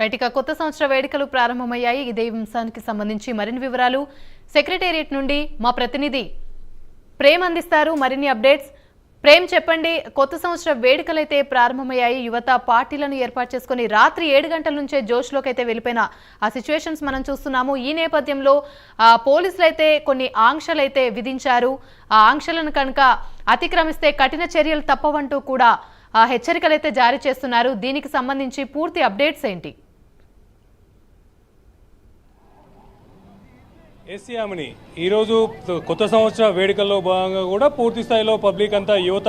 Right ఇక కొత్త సంవత్సర వేడుకలు ప్రారంభమయ్యాయి. ఇదే అంశానికి సంబంధించి మరిన్ని వివరాలు సెక్రటేరియట్ నుండి మా ప్రతినిధి ప్రేమ్ అందిస్తారు. మరిన్ని అప్డేట్స్ ప్రేమ్ చెప్పండి. కొత్త సంవత్సర వేడుకలు అయితే ప్రారంభమయ్యాయి. యువత పార్టీలను ఏర్పాటు చేసుకుని రాత్రి 7 గంటల నుంచే జోష్లోకి అయితే వెళ్ళిపోయిన ఆ సిచ్యువేషన్స్ మనం చూస్తున్నాము. ఈ నేపథ్యంలో పోలీసులు అయితే కొన్ని ఆంక్షలు అయితే విధించారు. ఆ ఆంక్షలను కనుక అతిక్రమిస్తే కఠిన చర్యలు తప్పవంటూ కూడా హెచ్చరికలు అయితే జారీ చేస్తున్నారు. దీనికి సంబంధించి పూర్తి అప్డేట్స్ ఏంటి? ఏసీఆమని ఈరోజు కొత్త సంవత్సర వేడుకల్లో భాగంగా కూడా పూర్తి స్థాయిలో పబ్లిక్ అంతా యువత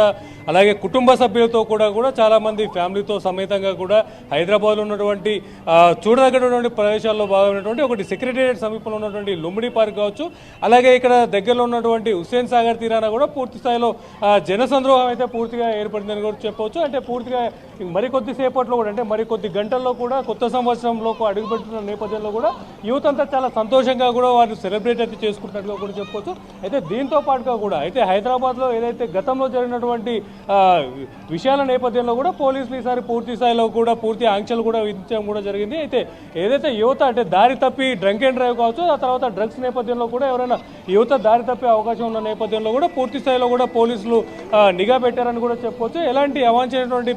అలాగే కుటుంబ సభ్యులతో కూడా చాలామంది ఫ్యామిలీతో సమేతంగా కూడా హైదరాబాద్లో ఉన్నటువంటి చూడదగినటువంటి ప్రదేశాల్లో భాగమైనటువంటి ఒకటి సెక్రటేరియట్ సమీపంలో ఉన్నటువంటి లుంబిడి పార్క్ కావచ్చు, అలాగే ఇక్కడ దగ్గరలో ఉన్నటువంటి హుస్సేన్ సాగర్ తీరాన కూడా పూర్తి స్థాయిలో జనసంద్రోహం అయితే పూర్తిగా ఏర్పడిందని కూడా చెప్పవచ్చు. అంటే పూర్తిగా మరికొద్ది సేపట్లో కూడా అంటే మరికొద్ది గంటల్లో కూడా కొత్త సంవత్సరంలో అడుగుపెట్టిన నేపథ్యంలో కూడా యువత అంతా చాలా సంతోషంగా కూడా వారు సెలబ్రేట్ అయితే చేసుకుంటున్నట్టుగా కూడా చెప్పుకోవచ్చు. అయితే దీంతో పాటుగా కూడా అయితే హైదరాబాద్లో ఏదైతే గతంలో జరిగినటువంటి విషయాల నేపథ్యంలో కూడా పోలీసులు ఈసారి పూర్తి స్థాయిలో కూడా పూర్తి ఆంక్షలు కూడా విధించడం కూడా జరిగింది. అయితే ఏదైతే యువత అంటే దారి తప్పి డ్రంక్ అండ్ డ్రైవ్ కావచ్చు, ఆ తర్వాత డ్రగ్స్ నేపథ్యంలో కూడా ఎవరైనా యువత దారి తప్పే అవకాశం ఉన్న నేపథ్యంలో కూడా పూర్తి స్థాయిలో కూడా పోలీసులు నిఘా పెట్టారని కూడా చెప్పుకోవచ్చు. ఎలాంటి అవాంఛనీయటువంటి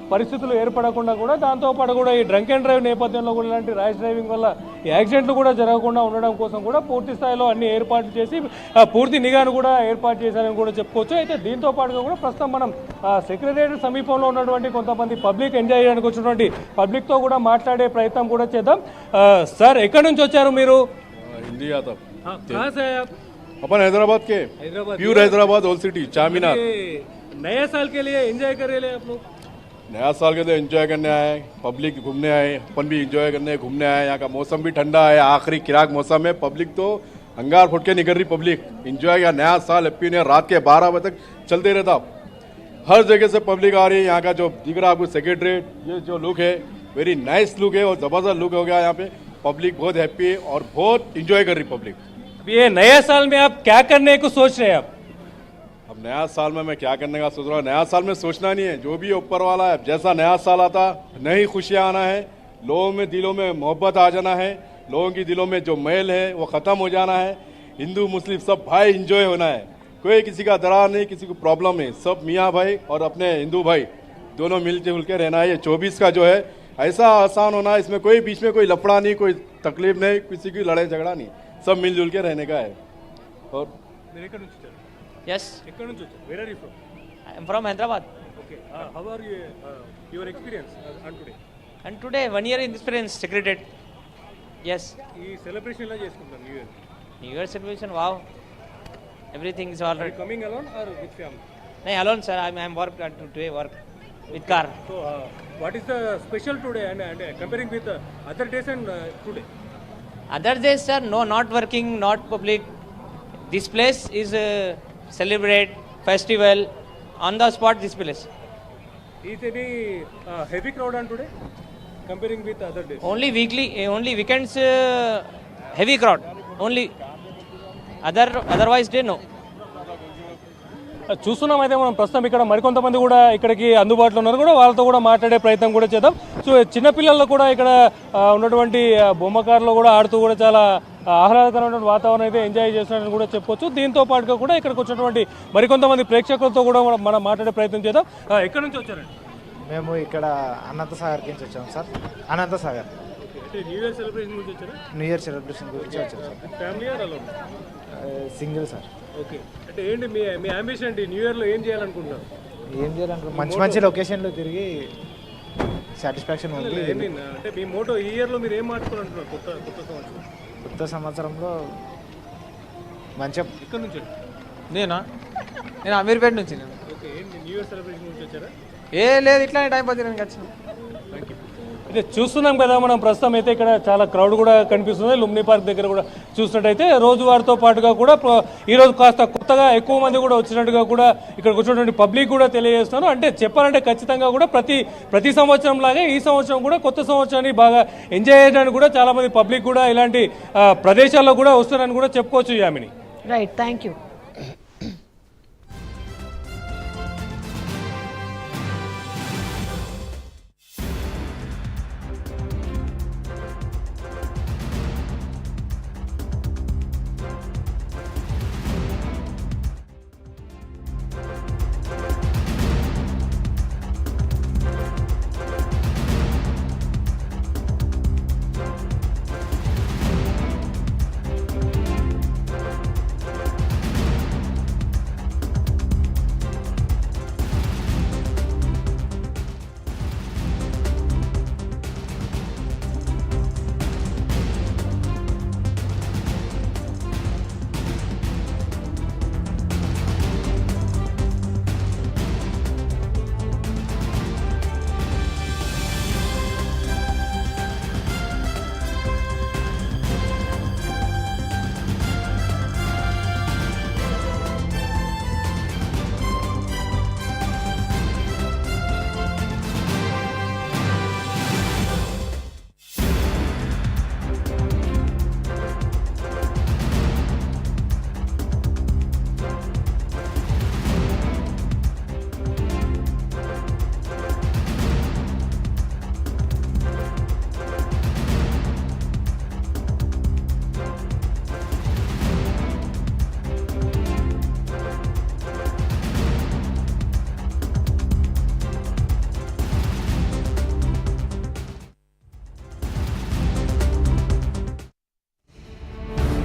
పరిస్థితులు ఏర్పడకుండా కూడా దాంతోపాటు కూడా ఈ డ్రంక్ అండ్ డ్రైవ్ నేపథ్యంలో కూడా ఇలాంటి ర్యాష్ డ్రైవింగ్ వల్ల యాక్సిడెంట్లు కూడా జరగకుండా ఉండడం కోసం కూడా పూర్తి స్థాయిలో అన్ని ఏర్పాట్లు చేసి పూర్తి నిఘాను కూడా ఏర్పాటు చేశారని కూడా చెప్పుకోవచ్చు. అయితే దీంతో పాటుగా కూడా ప్రస్తుతం మనం సెక్రటేరియట్ సమీపంలో ఉన్నటువంటి కొంతమంది పబ్లిక్ ఎంజాయ్ చేయడానికి వచ్చినటువంటి పబ్లిక్తో కూడా మాట్లాడే ప్రయత్నం కూడా చేద్దాం. సార్, ఎక్కడి నుంచి వచ్చారు మీరు? इंडिया तक अपन हैदराबाद के प्योर हैदराबाद ओल्ड सिटी चामीनार। नया साल के लिए एंजॉय कर रहे हैं आप लोग? नया साल के लिए एंजॉय करने आए, पब्लिक घूमने आए, अपन भी एंजॉय करने घूमने आए। यहाँ का मौसम भी ठंडा है, आखिरी किराक मौसम है। पब्लिक तो अंगार फुट के निकल रही पब्लिक एंजॉय का नया साल हैप्पी न्यू ईयर रात के 12 बजे तक चलते रहता। हर जगह से पब्लिक आ रही है। यहाँ का जो दिख रहा है आपको सेक्रेटरीट, ये जो लुक है वेरी नाइस लुक है और जबरदस्त लुक हो गया। यहाँ पे पब्लिक बहुत हैप्पी है और बहुत इंजॉय कर रही पब्लिक। ये नया साल में आप क्या करने को सोच रहे हैं? आप अब नया साल में मैं क्या करने का सोच रहा हूँ? नया साल में सोचना नहीं है, जो भी ऊपर वाला है जैसा नया साल आता नई खुशियाँ आना है, लोगों में दिलों में मोहब्बत आ जाना है, लोगों की दिलों में जो मैल है वो ख़त्म हो जाना है। हिंदू मुस्लिम सब भाई इंजॉय होना है, कोई किसी का दरार नहीं, किसी को प्रॉब्लम नहीं, सब मियाँ भाई और अपने हिंदू भाई दोनों मिलजुल के रहना है। ये 24 का जो है ऐसा आसान होना है, इसमें कोई बीच में कोई लफड़ा नहीं, कोई तकलीफ नहीं, किसी की लड़ाई झगड़ा नहीं, सब मिलजुल के रहने का है। और Yes. Where are you from? I am from Hyderabad. Okay. How are you? Your experience on today? And today, 1 year in this parents secreted. Yes. ఈ celebration ఎలా చేసుకుంటారు New Year? New Year celebration, wow. Everything is all Are you right. coming alone or with family? No, alone, sir. I am work today, work with car. So, what is the special today and comparing with other days and today? Other days, sir, no, not working, not public. This place is celebrate festival on the spot. This place. Is any heavy crowd on today comparing with other days? Only weekly, only weekends, heavy crowd. Only otherwise day no. చూస్తున్నాం. అయితే మనం ప్రస్తుతం ఇక్కడ మరికొంతమంది కూడా ఇక్కడికి అందుబాటులో ఉన్నారు, కూడా వాళ్ళతో కూడా మాట్లాడే ప్రయత్నం కూడా చేద్దాం. సో చిన్నపిల్లలు కూడా ఇక్కడ ఉన్నటువంటి బొమ్మకారులో కూడా ఆడుతూ కూడా చాలా ఆహ్లాదకరమైన వాతావరణం అయితే ఎంజాయ్ చేస్తున్నారని కూడా చెప్పొచ్చు. దీంతో పాటుగా కూడా ఇక్కడికి వచ్చినటువంటి మరికొంతమంది ప్రేక్షకులతో కూడా మనం మాట్లాడే ప్రయత్నం చేద్దాం. ఎక్కడి నుంచి వచ్చారండి? మేము ఇక్కడ అనంత సాగర్ నుంచి వచ్చాము sir. Ananta Sagar new year celebration గురించి వచ్చారా? న్యూ ఇయర్ సెలబ్రేషన్ గురించి వచ్చాము sir. Family or alone? Single sir. Okay. అంటే ఏంటి మీ అంబిషన్ ఏంటి? న్యూ ఇయర్లో ఏం చేయాలనుకుంటున్నారు? ఏం చేయాలనుకుంటున్నాం? మంచి మంచి లొకేషన్లో తిరిగి సాటిస్ఫాక్షన్ ఉంది. అంటే మీ మోటో ఈ ఇయర్లో మీరు ఏం మార్చుకోవాలంటున్నారు? కొత్త సంవత్సరం కొత్త సంవత్సరంలో మంచిగా. ఇక్కడ నుంచి నేను అమీర్పేట నుంచి. ఓకే. ఏంటి న్యూ ఇయర్ సెలబ్రేషన్ గురించి వచ్చారా? లేదు, ఇట్లానే టైం పాస్ చేయడానికి వచ్చాను. అయితే చూస్తున్నాం కదా మనం ప్రస్తుతం అయితే ఇక్కడ చాలా క్రౌడ్ కూడా కనిపిస్తుంది. లుంబిని పార్క్ దగ్గర కూడా చూసినట్టయితే రోజువారితో పాటుగా కూడా ఈరోజు కాస్త కొత్తగా ఎక్కువ మంది కూడా వచ్చినట్టుగా కూడా ఇక్కడికి వచ్చినటువంటి పబ్లిక్ కూడా తెలియజేస్తున్నారు. అంటే చెప్పాలంటే ఖచ్చితంగా కూడా ప్రతి సంవత్సరం లాగే ఈ సంవత్సరం కూడా కొత్త సంవత్సరాన్ని బాగా ఎంజాయ్ చేయడానికి కూడా చాలా మంది పబ్లిక్ కూడా ఇలాంటి ప్రదేశాల్లో కూడా వస్తున్నారని కూడా చెప్పుకోవచ్చు. Yamini, right, thank you.